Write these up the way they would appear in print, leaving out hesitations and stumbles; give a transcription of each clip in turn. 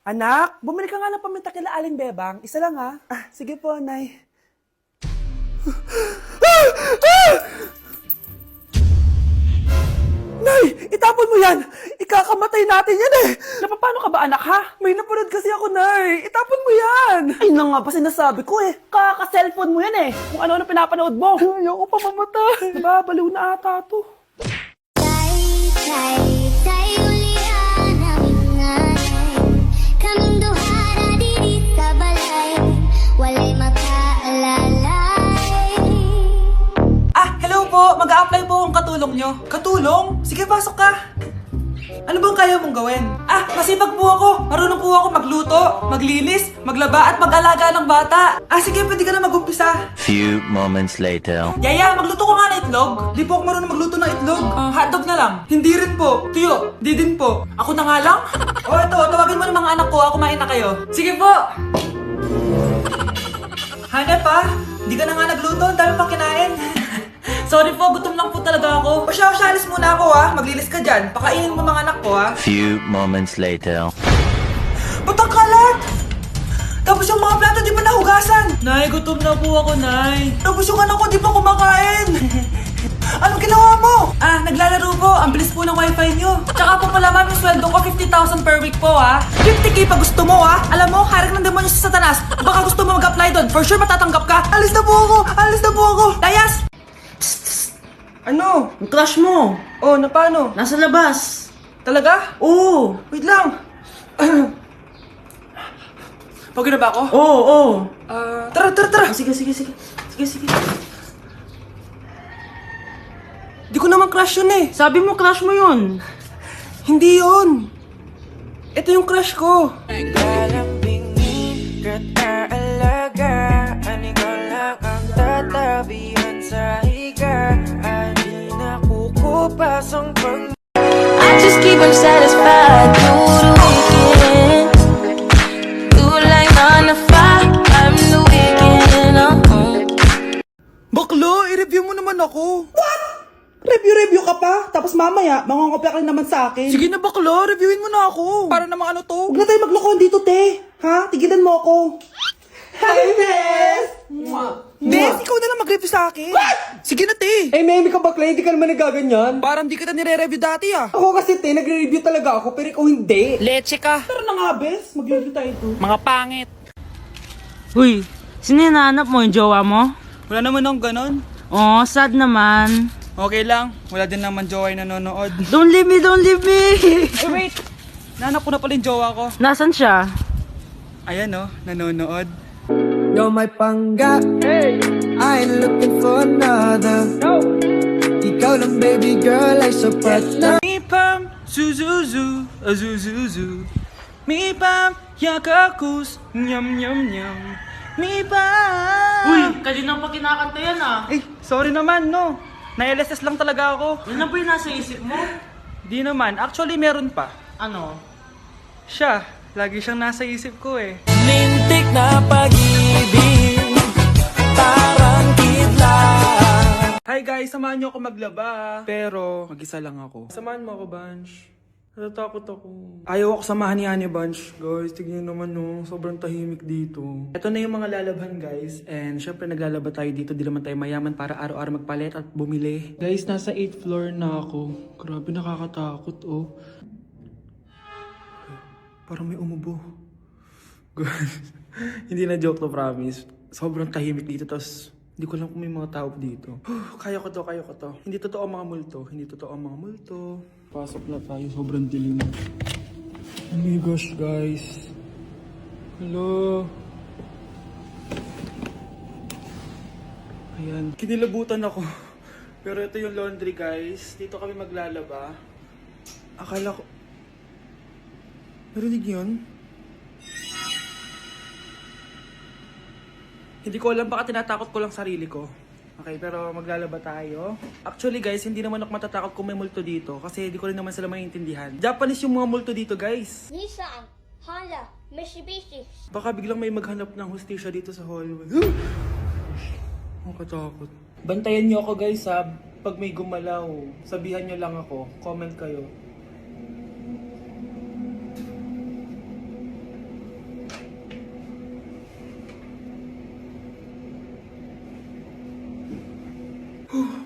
Anak, bumili ka nga ng paminta kila Aling Bebang. Isa lang ha. Sige po, Nay. Nay, itapon mo yan! Ikakamatay natin yan eh! Napapano ka ba anak ha? May napanood kasi ako, Nay. Itapon mo yan! Ay na nga pa sinasabi ko eh. Kaka-cellphone mo yan eh. Kung ano-ano pinapanood mo. Ayoko pa mamatay. Babaliw na ata to. Hello po! Mag-a-apply po akong katulong nyo. Katulong? Sige, pasok ka. Ano bang kaya mong gawin? Masipag po ako. Marunong po ako magluto, maglinis, maglaba at mag-alaga ng bata. Sige, pwede ka na mag-umpisa. Few moments later. Yaya, magluto ko nga ng itlog. Di po ako marunong magluto ng itlog. Hotdog na lang. Hindi rin po. Tuyo, di din po. Ako na nga lang? Ito, tawagin mo ng mga anak ko. Kumain na kayo. Sige po! Hanep Di ka na nga nagluto. Ang dami pang kinain. Sorry po, gutom lang po talaga ako. Alis muna ako maglilis ka dyan. Pakainin mo mga anak ko Few moments later. Ba't ang kalat? Tapos yung mga plato di pa nahugasan. Nay, gutom na po ako, Nay. Tapos yung anak ko di pa kumakain. Anong ginawa mo? Naglalaro po. Ang bilis po ng wifi nyo. Tsaka po pala ma'am, yung sweldo ko 50,000 per week po 50k pa gusto mo Alam mo, harik ng demonyo si Satanas. Baka gusto mo mag-apply doon. For sure matatanggap ka. Alis na po ako. Layas! Ano? Ang crush mo, Na paano? nasa labas. Talaga? Oo. Wait lang. Pagod na ba ako? Oo. Tara. Sige. Di ko naman crush yun eh. Sabi mo, crush mo yun. Hindi yun. Ito yung crush ko. Naglalambingin ka't aalagaan, ikaw lang ang tatabihan sa higa. Di nakukupas ang pag... I just keep them satisfied through the weekend. Through like 9 to 5, I'm the weekend. Baklo, i-review mo naman ako. What? Review ka pa? Tapos mamaya, mangongopya ka rin naman sa akin. Sige na baklo, reviewin mo na ako. Para namang ano to? Huwag na tayo maglokohan dito, te. Ha? Tigilan mo ako. Hi, Bes! Bes, ikaw na lang mag-review sa akin. What? Sige na, te. Meme ka bakla, hindi ka naman nagaganyan. Parang di kita nire-review dati Ako kasi te, nagre-review talaga ako, pero ikaw hindi. Leche ka. Tara na nga, Bes. Mag-review tayo to. Mga pangit. Uy, sino hinahanap mo, yung jowa mo? Wala naman akong ganon. Oh, sad naman. Okay lang. Wala din naman jowa yung nanonood. Don't leave me. Wait. Nahanap ko na pala yung jowa ko. Nasaan siya? Ayan nanonood. You're my pangga. I ain't looking for another. Ikaw lang baby girl ay sapat na. Mi pam, zuzuzu, azuzuzu. Mi pam, yakakus, nyam nyam nyam. Mi pam. Uy, kanina pa kinakanta yan Sorry naman Na-LSS lang talaga ako. Yun na ba yung nasa isip mo? Di naman. Actually, meron pa. Ano? Siya. Lagi siyang nasa isip ko Lintik na pag-ibig, parang kidlat. Hi guys, samahan niyo ako maglaba. Pero, mag-isa lang ako. Samahan mo ako, Bunch. Natatakot ako. Ayaw ako samahan ni Annie, Bunch. Guys, tignan naman sobrang tahimik dito. Ito na yung mga lalabhan, guys. And syempre, naglalaba tayo dito. Di naman tayo mayaman para araw-araw magpalit at bumili. Guys, nasa 8th floor na ako. Grabe, nakakatakot, Parang may umubo. Guys, hindi na joke to, promise. Sobrang tahimik dito, tapos hindi ko alam kung may mga tao dito. Kaya ko to. Hindi totoo ang mga multo. Pasok na tayo, sobrang dilim. Oh my gosh, guys. Hello. Ayan, kinilabutan ako. Pero ito yung laundry, guys. Dito kami maglalaba. Akala ko... Narinig yun? Hindi ko alam, baka tinatakot ko lang sarili ko. Okay, pero maglalaba tayo. Actually guys, hindi naman ako matatakot kung may multo dito. Kasi hindi ko rin naman sila maintindihan. Japanese yung mga multo dito, guys. Nissan, Honda, Mitsubishi. Baka biglang may maghanap ng hustisya dito sa hallway. Makatakot. Bantayan nyo ako guys pag may gumalaw, sabihan nyo lang ako. Comment kayo.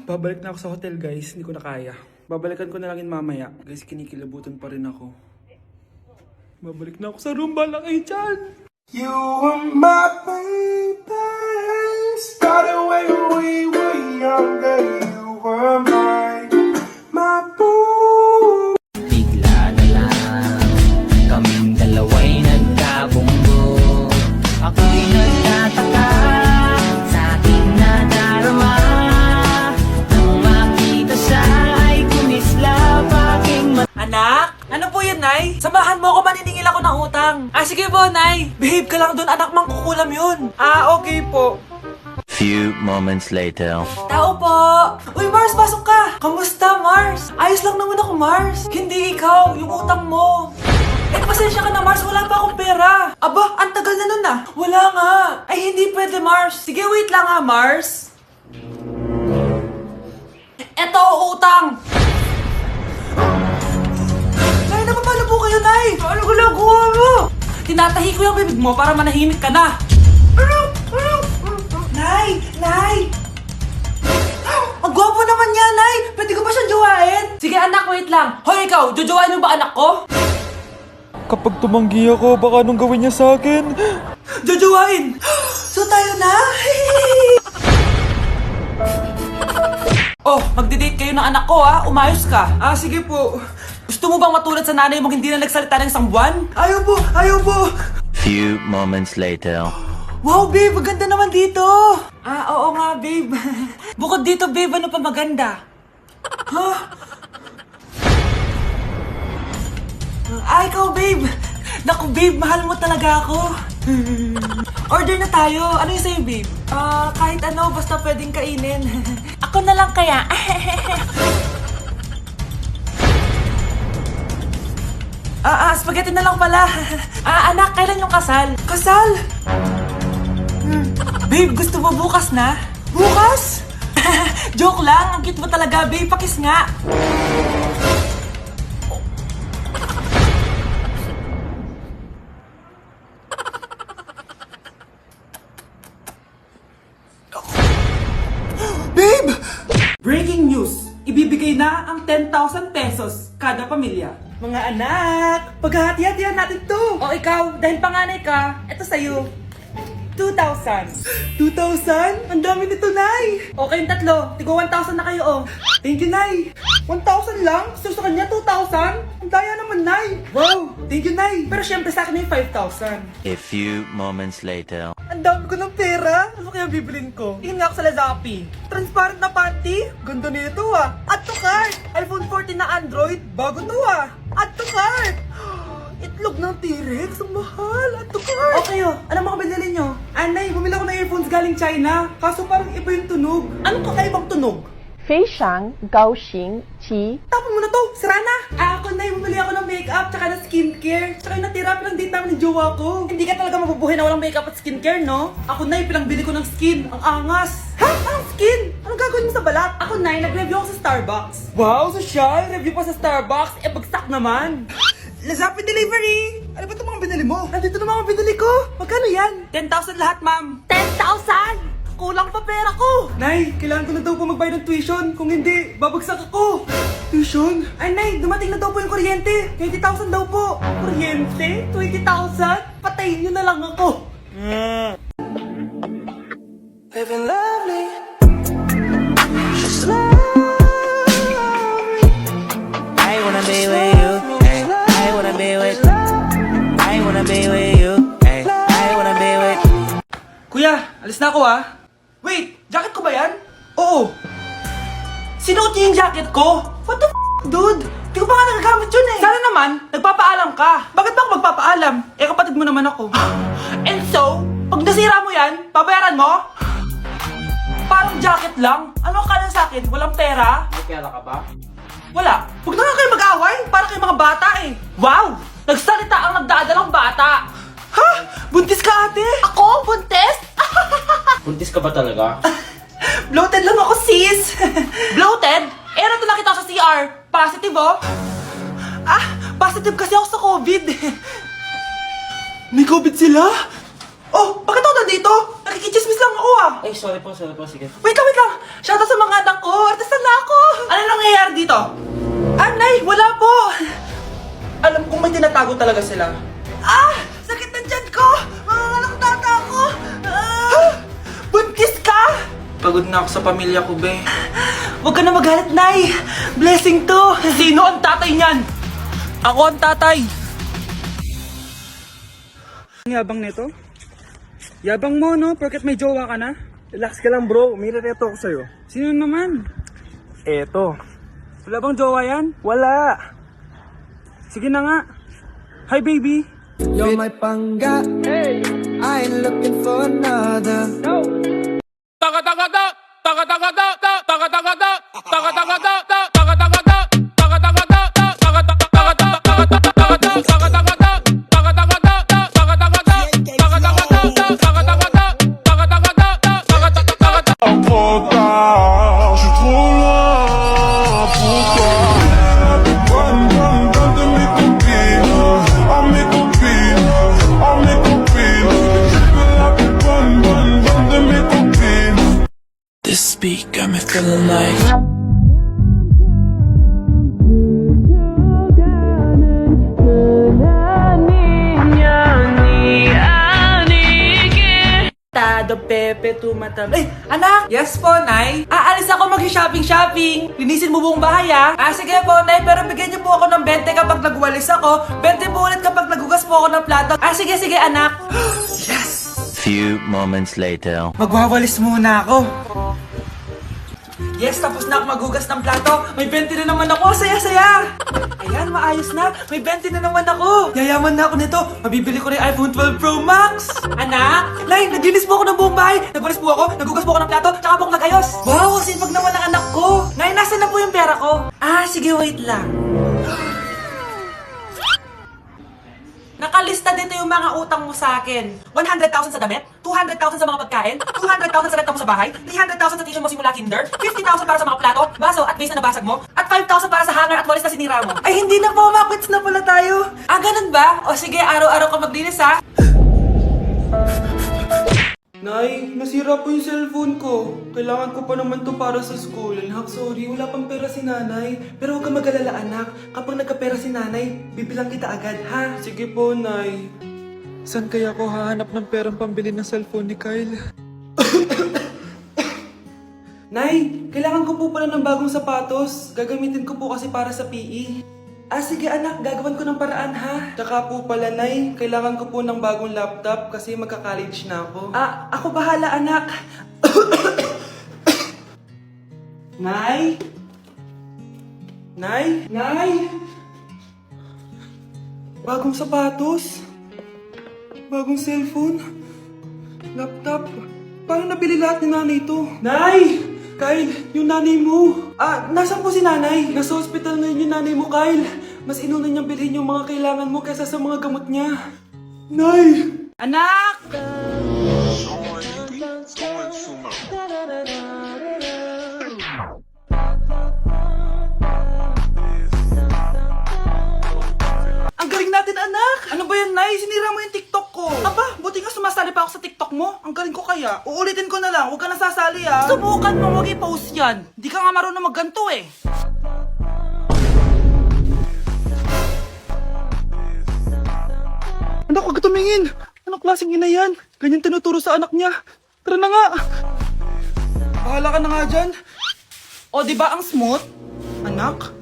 babalik na ako sa hotel guys. Hindi ko na kaya. Babalikan ko na lang yun mamaya. Guys, kinikilabutan pa rin ako. Babalik na ako sa room. Bala kayo dyan. You were my baby. Started when we were younger. You were my boo. Bigla na lang kaming dalawa'y nagkabunggo. Ako'y nagtataka sa aking nadarama. Nang makita siya ay kumislap aking mata. Anak? Ano po yun, Nay? Samahan mo ako, maniningil ako ng utang. Sige po, Nay. Behave ka lang doon, anak, mangkukulam yun. Okay po. Few moments later. Tao po! Uy, Mars, pasok ka! Kamusta, Mars? Ayos lang naman ako, Mars. Hindi ikaw, yung utang mo. Pasensya ka na, Mars. Wala pa akong pera. Aba, ang tagal na nun ah. Wala nga. Ay, hindi pwede, Mars. Sige, wait lang ha, Mars. Eto, utang. Nay, napapalo po kayo, Nay. Ano ginagawa mo? Tinatahi ko yung bibig mo para manahimik ka na. Nay! Nay! Ang gwapo naman niya, Nay! Pwede ko ba siyang jowain? Sige, anak, wait lang. Hoy, ikaw, jojowain mo ba anak ko? Kapag tumanggi ako, baka anong gawin niya sa akin? Jojowain! So tayo na? Oh, magdi-date kayo ng anak ko ha. Umayos ka. Sige po. Gusto mo bang matulad sa nanay mong hindi na nagsalita ng isang buwan? Ayaw po! Ayaw po! Few moments later. Wow, babe! Maganda naman dito! Oo nga, babe. Bukod dito, babe, ano pa maganda? Ikaw, babe! Naku, babe, mahal mo talaga ako. Order na tayo. Ano yung sa'yo, babe? Kahit ano, basta pwedeng kainin. Ako na lang kaya. Spaghetti na lang pala. Anak, kailan yung kasal? Kasal? Babe, gusto mo bukas na? Bukas? Joke lang, ang cute mo talaga, babe. Pakis nga. Babe! Breaking news! Ibibigay na ang 10,000 pesos kada pamilya. Mga anak, paghahati-hatihan natin to. O ikaw, dahil panganay ka, eto sa'yo. 2,000. 2,000? Ang dami nito, Nay. Okay yung tatlo. Tigo 1,000 na kayo, oh. Thank you, Nay. 1,000 lang? So sa kanya, 2,000? Ang daya naman, Nay. Wow. Thank you, Nay. Pero syempre sa akin yung 5,000. A few moments later. Ang dami ko ng pera. Ano kaya bibilin ko? Tingin nga ako sa Lazappi. Transparent na panty? Ganda nito ah. Add to cart. iPhone 14 na Android. Bago to ah. Add to cart. Itlog ng T-Rex. Ang mahal. Add to cart. Okay oh. Ano mga binili nyo? Anay, bumili ako ng earphones galing China. Kaso parang iba yung tunog. Anong kakaibang tunog? 非常高兴其 Tapon mo na to! Sira na! Ako na bumili ako ng makeup tsaka ng skincare. Tsaka yung natira pinang date namin ng jowa ko. Hindi ka talaga mabubuhay na walang makeup at skincare, no? Ako na pinangbili ko ng skin. Ang angas! Ha? Anong skin? Anong gagawin mo sa balat? Ako na nag-review ako sa Starbucks. Wow, social! Review pa sa Starbucks? Bagsak naman! Lazappi delivery! Ano ba itong mga binili mo? Nandito na mga binili ko! Magkano yan? 10,000 lahat, ma'am. 10,000? Kulang pa pera ko! Nay, kailangan ko na daw po magbayad ng tuition. Kung hindi, babagsak ako. Tuition? Ay, Nay, dumating na daw po yung kuryente. 20,000 daw po. Kuryente? 20,000? Patayin niyo na lang ako. Living lovely. I wanna be with you. Ay, I wanna be with. I wanna be with you. Ay, I wanna be with. Kuya, alis na ako ah. Wait, jacket ko ba yan? Oo. Sinuot niya yung jacket ko? What the dude? Di ko pa nga nagagamit yun eh. Sana naman, nagpapaalam ka. Bakit ba ako magpapaalam? Eh, kapatid mo naman ako. And so, pag nasira mo yan, babayaran mo? Parang jacket lang. Ano ang kala sa akin? Walang pera? May pera ka ba? Wala. Huwag na nga kayo mag-away. Para kayo mga bata eh. Wow! Nagsalita ang nagdadalang bata. Ha? Buntis ka ate? Ako? Buntis? Buntis ka ba talaga? Bloated lang ako, sis. Bloated? Eh, nato nakita ko sa CR. Positive, oh. Positive kasi ako sa COVID. May COVID sila? Oh, bakit ako ka dito? Nakikichismis lang ako ah. Ay, sorry po, sige. Wait lang. Shoutout sa mga anak ko. Artista na ako. Ano nangyayari dito? Nay, wala po. Alam kong may tinatago talaga sila. Sakit ng tiyan ko. Manganganak tata ako. Buntis ka? Pagod na ako sa pamilya ko, be. Huwag ka na magalit, Nay. Blessing to. Sino ang tatay niyan? Ako ang tatay. Ang yabang nito? Yabang mo, no? Porket may jowa ka na? Relax ka lang bro, may reto ako sa'yo. Sino naman? Eto. Wala bang jowa yan? Wala! Sige na nga. Hi, baby. You're my pangga. I ain't looking for another. This beat got me feeling like Tado Pepe tumatam. Anak! Yes po, Nay. Aalis ako mag-shopping. Linisin mo buong bahay, ah. Sige po, Nay, pero bigyan niyo po ako ng 20 kapag nagwalis ako. 20 po ulit kapag nagugas po ako ng plato. Sige, anak. Yes! Few moments later. Magwawalis muna ako. Yes, tapos na ako maghugas ng plato. May 20 na naman ako. Saya. Ayan, maayos na. May 20 na naman ako. Yayaman na ako nito. Mabibili ko rin iPhone 12 Pro Max. Anak! Nay, naglinis po ako ng buong bahay. Nagwalis po ako, nagugas po ako ng plato, tsaka po ako nagayos. Wow, sipag naman ng anak ko. Nay, nasa na po yung pera ko? Sige, wait lang. Nakalista dito yung mga utang mo sa akin. 100,000 sa damit, 200,000 sa mga pagkain, 200,000 sa renta mo sa bahay, 300,000 sa tuition mo simula kinder, 50,000 para sa mga plato, baso at vase na nabasag mo, at 5,000 para sa hanger at walis na sinira mo. Ay, hindi na po, makwits na pala tayo. Ganun ba? O sige, araw-araw ka maglinis ha. Nay, nasira po yung cellphone ko. Kailangan ko pa naman to para sa school. Anak, sorry, wala pang pera si nanay. Pero huwag ka mag-alala, anak. Kapag nagkapera si nanay, bibilang kita agad, ha? Sige po, Nay. Saan kaya ako hahanap ng perang pambili ng cellphone ni Kyle? Nay, kailangan ko po pala ng bagong sapatos. Gagamitin ko po kasi para sa PE. Sige anak, gagawin ko ng paraan ha. Tsaka po pala, Nay, kailangan ko po ng bagong laptop kasi magka-college na ako. Ako bahala anak. Nay? Nay? Bagong sapatos? Bagong cellphone? Laptop? Paano nabili lahat ni nanay ito? Nay! Kyle, yung nanay mo. Nasaan po si nanay? Nasa hospital ngayon yung nanay mo, Kyle. Mas inuna niyang bilhin yung mga kailangan mo kaysa sa mga gamot niya. Nay! Anak! Ang galing natin, anak! Ano ba yan, Nay? Sinira mo yung TikTok ko. Buti nga sumasali pa ako sa TikTok mo. Ang galing ko kaya. Uulitin ko na lang. Huwag ka na sasali, ah. Subukan mo, huwag i-post yan. Di ka nga marunong magganto, eh. Anak, huwag ka tumingin. Anong klaseng ina yan? Ganyan tinuturo sa anak niya. Tara na nga. Bahala ka na nga dyan. O, di ba ang smooth? Anak?